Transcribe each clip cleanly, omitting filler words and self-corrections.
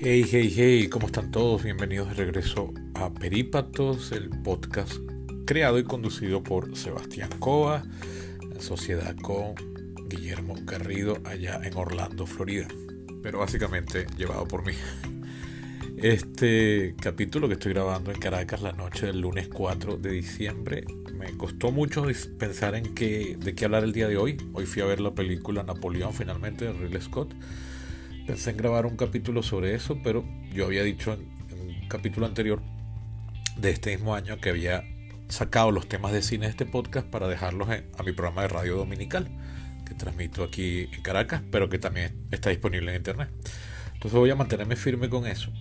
Hey, hey, hey, ¿cómo están todos? Bienvenidos de regreso a Perípatos, el podcast creado y conducido por Sebastián Cova, en sociedad con Guillermo Garrido, allá en Orlando, Florida, pero básicamente llevado por mí. Este capítulo que estoy grabando en Caracas la noche del lunes 4 de diciembre, me costó mucho pensar de qué hablar el día de hoy. Hoy fui a ver la película Napoleón finalmente de Ridley Scott. Pensé en grabar un capítulo sobre eso, pero yo había dicho en un capítulo anterior de este mismo año que había sacado los temas de cine de este podcast para dejarlos a mi programa de radio dominical, que transmito aquí en Caracas, pero que también está disponible en internet. Entonces voy a mantenerme firme con eso.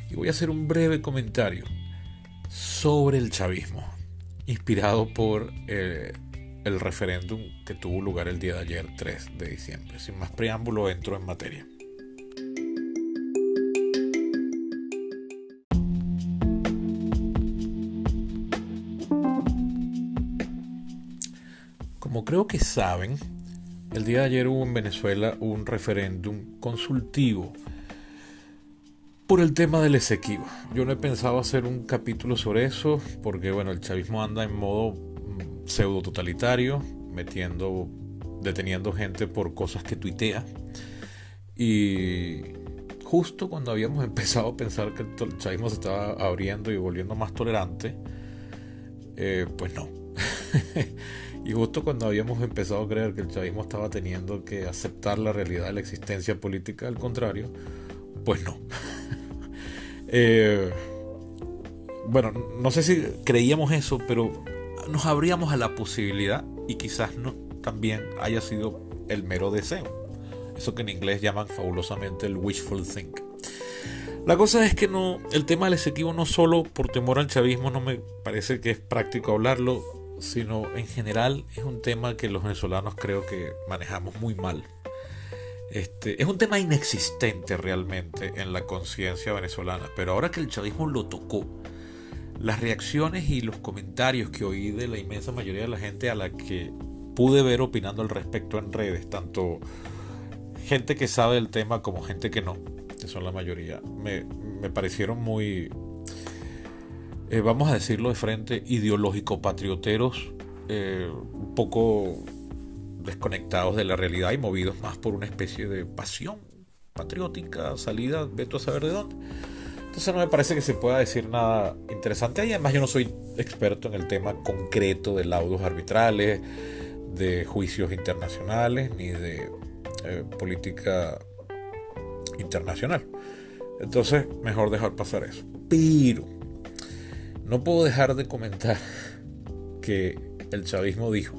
Y voy a hacer un breve comentario sobre el chavismo, inspirado por el referéndum que tuvo lugar el día de ayer, 3 de diciembre. Sin más preámbulo, entro en materia. Como creo que saben, el día de ayer hubo en Venezuela un referéndum consultivo por el tema del Esequibo. Yo no he pensado hacer un capítulo sobre eso porque, bueno, el chavismo anda en modo pseudo totalitario, deteniendo gente por cosas que tuitea. Y justo cuando habíamos empezado a pensar que el chavismo se estaba abriendo y volviendo más tolerante, pues no. Y justo cuando habíamos empezado a creer que el chavismo estaba teniendo que aceptar la realidad de la existencia política del contrario, pues no. Bueno, no sé si creíamos eso, pero nos abríamos a la posibilidad y quizás no también haya sido el mero deseo. Eso que en inglés llaman fabulosamente el wishful think. La cosa es que el tema del Esequibo no solo por temor al chavismo no me parece que es práctico hablarlo, sino en general es un tema que los venezolanos creo que manejamos muy mal. Es un tema inexistente realmente en la conciencia venezolana, pero ahora que el chavismo lo tocó, las reacciones y los comentarios que oí de la inmensa mayoría de la gente a la que pude ver opinando al respecto en redes, tanto gente que sabe del tema como gente que no, que son la mayoría, me parecieron muy, vamos a decirlo de frente, ideológico-patrioteros, un poco desconectados de la realidad y movidos más por una especie de pasión patriótica, salida, veto a saber de dónde. Entonces no me parece que se pueda decir nada interesante. Y además yo no soy experto en el tema concreto de laudos arbitrales, de juicios internacionales, ni de política internacional. Entonces mejor dejar pasar eso. Pero no puedo dejar de comentar que el chavismo dijo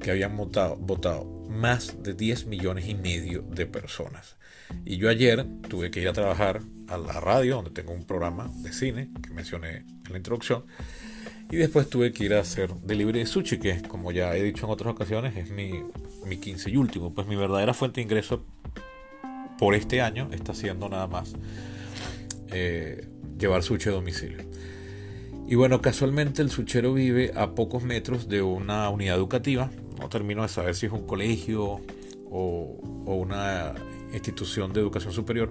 que habían votado más de 10 millones y medio de personas. Y yo ayer tuve que ir a trabajar a la radio, donde tengo un programa de cine que mencioné en la introducción, y después tuve que ir a hacer delivery de sushi, que como ya he dicho en otras ocasiones es mi 15 y último. Pues mi verdadera fuente de ingreso por este año está siendo nada más llevar sushi a domicilio. Y bueno, casualmente el suchero vive a pocos metros de una unidad educativa. No termino de saber si es un colegio o una institución de educación superior,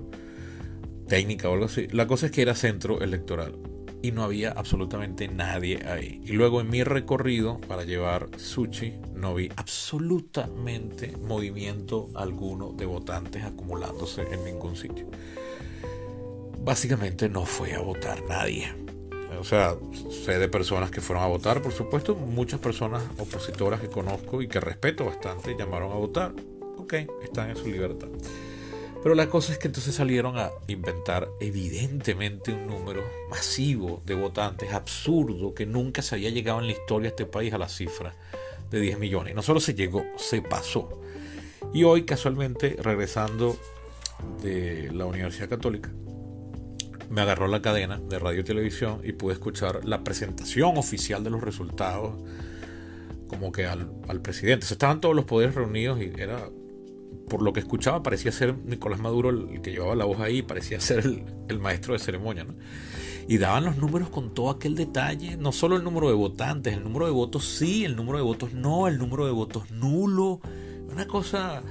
técnica o algo así. La cosa es que era centro electoral y no había absolutamente nadie ahí. Y luego en mi recorrido para llevar sushi no vi absolutamente movimiento alguno de votantes acumulándose en ningún sitio. Básicamente no fue a votar nadie. O sea, sé de personas que fueron a votar, por supuesto. Muchas personas opositoras que conozco y que respeto bastante llamaron a votar. Ok, están en su libertad. Pero la cosa es que entonces salieron a inventar evidentemente un número masivo de votantes, absurdo, que nunca se había llegado en la historia de este país a la cifra de 10 millones. Y no solo se llegó, se pasó. Y hoy, casualmente, regresando de la Universidad Católica, me agarró la cadena de radio y televisión y pude escuchar la presentación oficial de los resultados, como que al presidente. O sea, estaban todos los poderes reunidos y era, por lo que escuchaba, parecía ser Nicolás Maduro el que llevaba la voz ahí, parecía ser el maestro de ceremonia, ¿no? Y daban los números con todo aquel detalle, no solo el número de votantes, el número de votos sí, el número de votos no, el número de votos nulo. Una cosa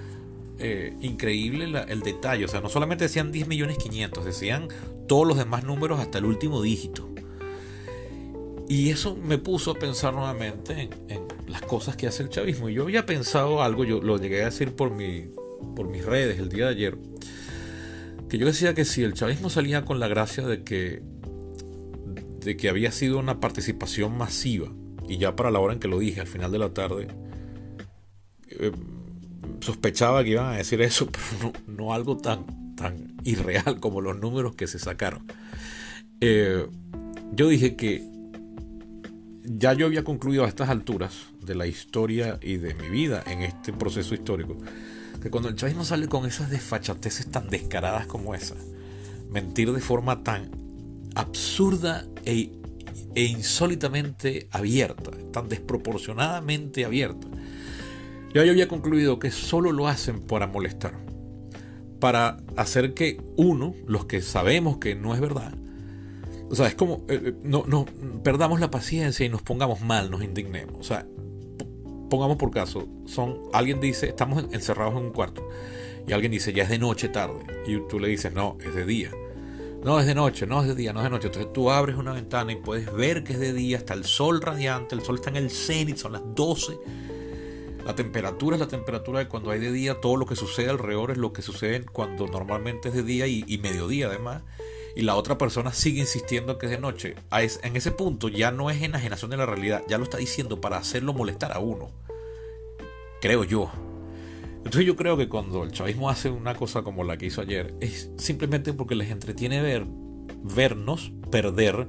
increíble el detalle. O sea, no solamente decían 10.500.000, decían todos los demás números hasta el último dígito. Y eso me puso a pensar nuevamente en las cosas que hace el chavismo. Y yo había pensado algo, yo lo llegué a decir por mis redes el día de ayer, que yo decía que si el chavismo salía con la gracia de que había sido una participación masiva, y ya para la hora en que lo dije, al final de la tarde, sospechaba que iban a decir eso, pero no algo tan irreal como los números que se sacaron. Yo dije que ya yo había concluido a estas alturas de la historia y de mi vida en este proceso histórico, que cuando el chavismo sale con esas desfachateces tan descaradas como esa, mentir de forma tan absurda e insólitamente abierta, tan desproporcionadamente abierta, yo había concluido que solo lo hacen para molestar, para hacer que los que sabemos que no es verdad, o sea, es como no perdamos la paciencia y nos pongamos mal, nos indignemos. O sea, pongamos por caso, alguien dice, estamos encerrados en un cuarto, y alguien dice, ya es de noche, tarde, y tú le dices, no, es de día. No, es de noche, no es de día, no es de noche. Entonces tú abres una ventana y puedes ver que es de día, está el sol radiante, el sol está en el cenit, son las 12. La temperatura es la temperatura de cuando hay de día, todo lo que sucede alrededor es lo que sucede cuando normalmente es de día y mediodía además. Y la otra persona sigue insistiendo que es de noche. En ese punto ya no es enajenación de la realidad, ya lo está diciendo para hacerlo molestar a uno, creo yo. Entonces yo creo que cuando el chavismo hace una cosa como la que hizo ayer, es simplemente porque les entretiene vernos perder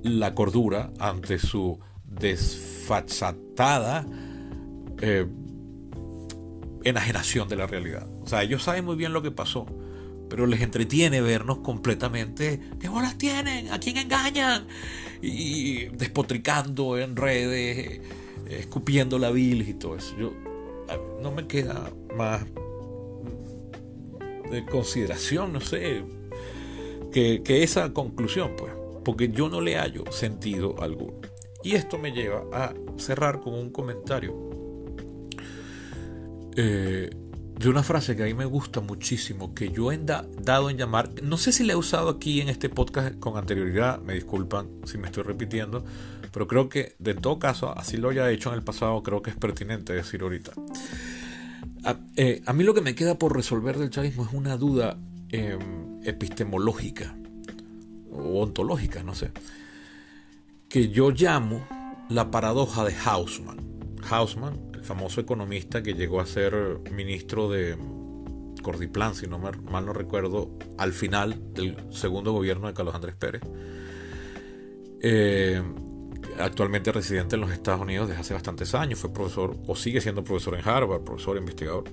la cordura ante su desfachatada enajenación de la realidad. O sea, ellos saben muy bien lo que pasó, pero les entretiene vernos completamente, ¿qué bolas tienen? ¿A quién engañan? Y despotricando en redes, escupiendo la bilis y todo eso. No me queda más de consideración, no sé, que esa conclusión, pues, porque yo no le hallo sentido alguno. Y esto me lleva a cerrar con un comentario de una frase que a mí me gusta muchísimo, que yo he dado en llamar, no sé si la he usado aquí en este podcast con anterioridad, me disculpan si me estoy repitiendo, pero creo que de todo caso, así lo haya hecho en el pasado, creo que es pertinente decir ahorita. A mí lo que me queda por resolver del chavismo es una duda epistemológica o ontológica, no sé, que yo llamo la paradoja de Haussmann. Haussmann, el famoso economista que llegó a ser ministro de Cordiplan, si no mal no recuerdo, al final del segundo gobierno de Carlos Andrés Pérez, actualmente residente en los Estados Unidos desde hace bastantes años, fue profesor o sigue siendo profesor en Harvard, profesor investigador.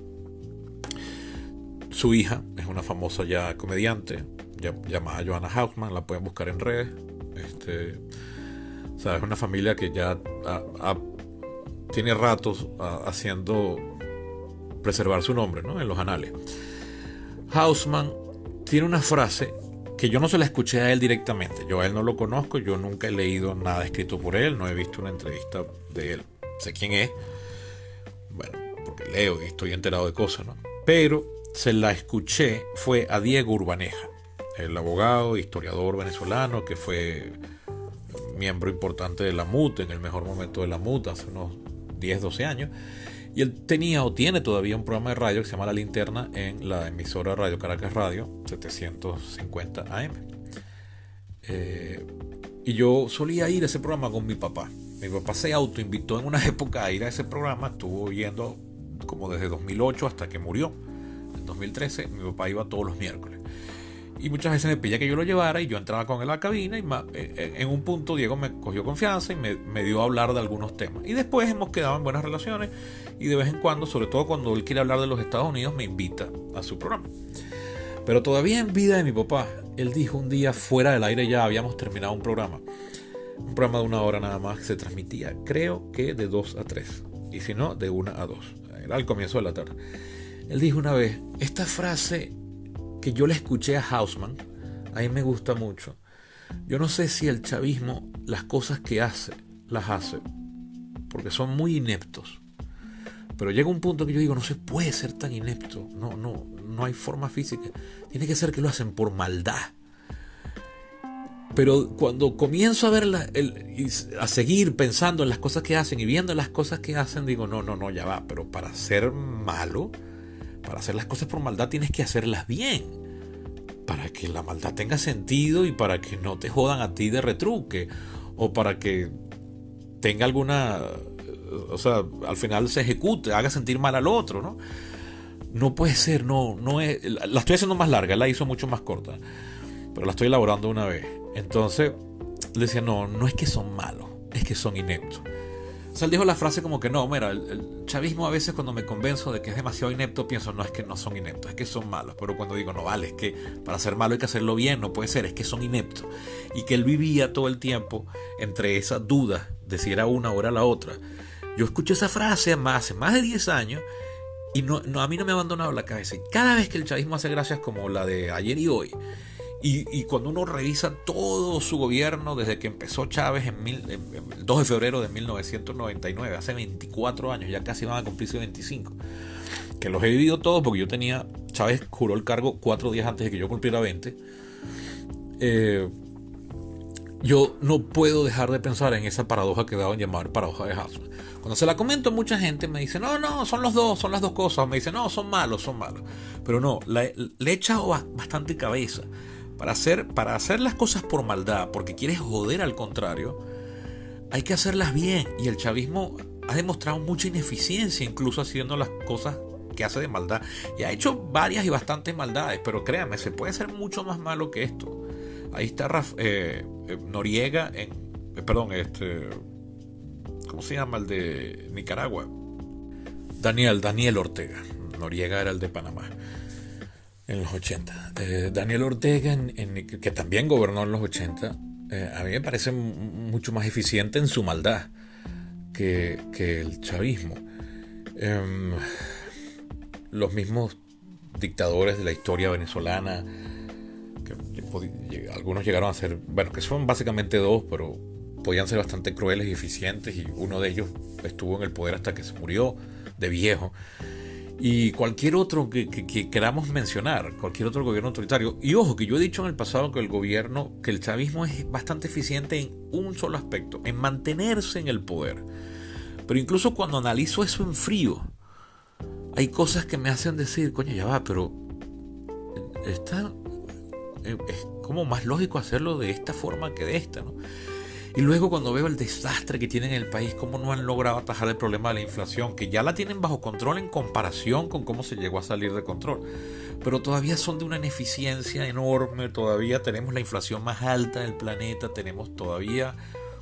Su hija es una famosa ya comediante llamada Joanna Haussmann, la pueden buscar en redes. O sea, es una familia que ya tiene ratos haciendo preservar su nombre, ¿no?, en los anales. Haussmann tiene una frase que yo no se la escuché a él directamente. Yo a él no lo conozco, yo nunca he leído nada escrito por él, no he visto una entrevista de él. Sé quién es, bueno, porque leo y estoy enterado de cosas, ¿no? Pero se la escuché, fue a Diego Urbaneja, el abogado, historiador venezolano que fue miembro importante de la MUT, en el mejor momento de la MUT, hace unos 10, 12 años. Y él tenía o tiene todavía un programa de radio que se llama La Linterna en la emisora Radio Caracas Radio 750 AM. Y yo solía ir a ese programa con mi papá. Mi papá se autoinvitó en una época a ir a ese programa. Estuvo yendo como desde 2008 hasta que murió. En 2013 mi papá iba todos los miércoles. Y muchas veces me pedía que yo lo llevara y yo entraba con él a la cabina y en un punto Diego me cogió confianza y me dio a hablar de algunos temas. Y después hemos quedado en buenas relaciones y de vez en cuando, sobre todo cuando él quiere hablar de los Estados Unidos, me invita a su programa. Pero todavía en vida de mi papá, él dijo un día fuera del aire, ya habíamos terminado un programa de 1 hora nada más, que se transmitía, creo que de 2 a 3, y si no, de 1 a 2. Era al comienzo de la tarde. Él dijo una vez, esta frase que yo le escuché a Haussmann, a mí me gusta mucho. Yo no sé si el chavismo, las cosas que hace, las hace porque son muy ineptos, Pero llega un punto que yo digo, no se puede ser tan inepto. No hay forma física. Tiene que ser que lo hacen por maldad. Pero cuando comienzo a ver a seguir pensando en las cosas que hacen y viendo las cosas que hacen, digo, no, ya va. Pero para ser malo, para hacer las cosas por maldad, tienes que hacerlas bien. Para que la maldad tenga sentido y para que no te jodan a ti de retruque. O para que tenga alguna... O sea, al final se ejecute, haga sentir mal al otro, ¿no? No puede ser, no es... La estoy haciendo más larga, la hizo mucho más corta. Pero la estoy elaborando una vez. Entonces, le decía, no es que son malos, es que son ineptos. O sea, él dijo la frase como que no, mira, el chavismo a veces cuando me convenzo de que es demasiado inepto, pienso, no, es que no son ineptos, es que son malos. Pero cuando digo, no vale, es que para ser malo hay que hacerlo bien, no puede ser, es que son ineptos. Y que él vivía todo el tiempo entre esas dudas de si era una o era la otra. Yo escuché esa frase hace más de 10 años y a mí no me ha abandonado la cabeza. Y cada vez que el chavismo hace gracias como la de ayer y hoy, y cuando uno revisa todo su gobierno desde que empezó Chávez el 2 de febrero de 1999, hace 24 años, ya casi van a cumplirse 25, que los he vivido todos porque Chávez juró el cargo 4 días antes de que yo cumpliera 20. Yo no puedo dejar de pensar en esa paradoja que daban llamar paradoja de Hasselhoff. Cuando se la comento a mucha gente me dice, no, son las dos cosas. Me dice, no, son malos. Pero no, le he echado bastante cabeza. Para hacer las cosas por maldad, porque quieres joder al contrario, hay que hacerlas bien. Y el chavismo ha demostrado mucha ineficiencia, incluso haciendo las cosas que hace de maldad. Y ha hecho varias y bastantes maldades, pero créanme, se puede ser mucho más malo que esto. Ahí está Noriega, ¿cómo se llama el de Nicaragua? Daniel Ortega. Noriega era el de Panamá en los 80. Daniel Ortega, que también gobernó en los 80, a mí me parece mucho más eficiente en su maldad que el chavismo. Los mismos dictadores de la historia venezolana, que algunos llegaron a ser, bueno, que son básicamente dos, pero podían ser bastante crueles y eficientes, y uno de ellos estuvo en el poder hasta que se murió de viejo. Y cualquier otro que queramos mencionar, cualquier otro gobierno autoritario. Y ojo, que yo he dicho en el pasado que el chavismo es bastante eficiente en un solo aspecto, en mantenerse en el poder. Pero incluso cuando analizo eso en frío, hay cosas que me hacen decir, coño, ya va, pero es como más lógico hacerlo de esta forma que de esta, ¿no? Y luego cuando veo el desastre que tienen en el país, cómo no han logrado atajar el problema de la inflación, que ya la tienen bajo control en comparación con cómo se llegó a salir de control, pero todavía son de una ineficiencia enorme, todavía tenemos la inflación más alta del planeta, tenemos todavía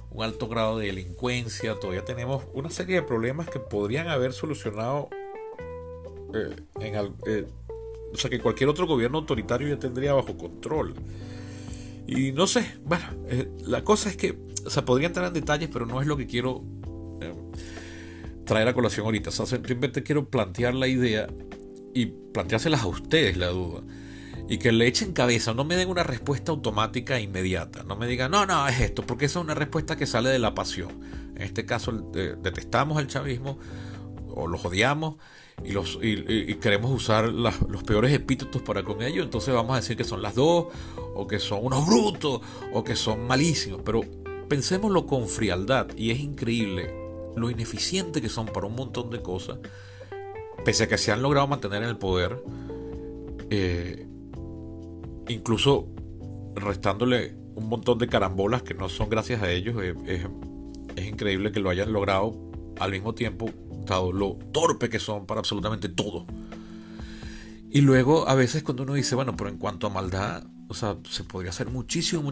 un alto grado de delincuencia, todavía tenemos una serie de problemas que podrían haber solucionado o sea, que cualquier otro gobierno autoritario ya tendría bajo control. Y no sé, bueno, la cosa es que, o sea, podría entrar en detalles, pero no es lo que quiero traer a colación ahorita. O sea, simplemente quiero plantear la idea y planteárselas a ustedes la duda. Y que le echen cabeza, no me den una respuesta automática e inmediata. No me digan, no, es esto, porque esa es una respuesta que sale de la pasión. En este caso, detestamos el chavismo, o los odiamos, y queremos usar los peores epítetos para con ellos. Entonces vamos a decir que son las dos, o que son unos brutos, o que son malísimos. Pero pensémoslo con frialdad, y es increíble lo ineficiente que son para un montón de cosas, pese a que se han logrado mantener en el poder, incluso restándole un montón de carambolas que no son gracias a ellos. Es increíble que lo hayan logrado, al mismo tiempo dado lo torpe que son para absolutamente todo. Y luego a veces cuando uno dice, bueno, pero en cuanto a maldad, o sea, se podría hacer muchísimo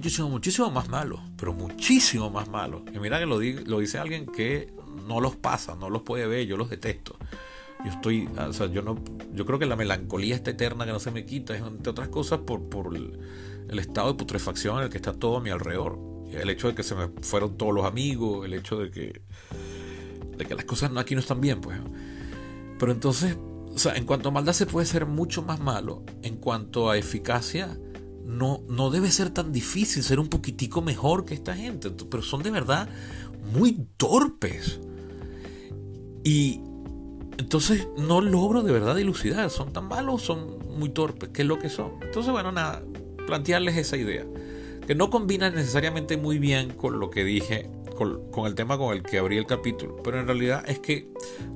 más malo, pero muchísimo más malo. Y mira que lo dice alguien que no los pasa, no los puede ver, yo los detesto. Yo creo que la melancolía está eterna, que no se me quita, es entre otras cosas por el estado de putrefacción en el que está todo a mi alrededor. El hecho de que se me fueron todos los amigos, el hecho de que las cosas aquí no están bien, pues. Pero entonces, o sea, en cuanto a maldad se puede ser mucho más malo. En cuanto a eficacia, no debe ser tan difícil ser un poquitico mejor que esta gente. Pero son de verdad muy torpes. Y Entonces no logro de verdad dilucidar, son tan malos, son muy torpes, ¿qué es lo que son? Entonces bueno, nada, plantearles esa idea, que no combina necesariamente muy bien con lo que dije, con el tema con el que abrí el capítulo, pero en realidad es que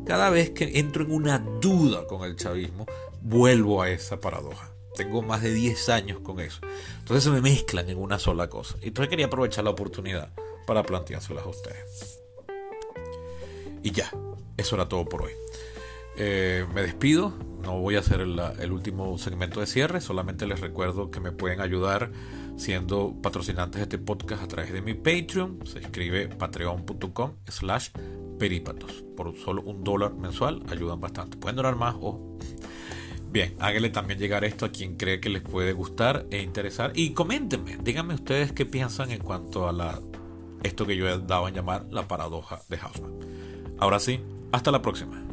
cada vez que entro en una duda con el chavismo, vuelvo a esa paradoja. Tengo más de 10 años con eso. Entonces se me mezclan en una sola cosa. Entonces quería aprovechar la oportunidad para planteárselas a ustedes. Y ya, eso era todo por hoy. Me despido, no voy a hacer el último segmento de cierre, solamente les recuerdo que me pueden ayudar siendo patrocinantes de este podcast a través de mi Patreon. Se escribe patreon.com/perípatos. Por solo $1 mensual ayudan bastante. Pueden donar más o... Bien, háganle también llegar esto a quien cree que les puede gustar e interesar. Y coméntenme, díganme ustedes qué piensan en cuanto a esto que yo he dado en llamar la paradoja de Huffman. Ahora sí, hasta la próxima.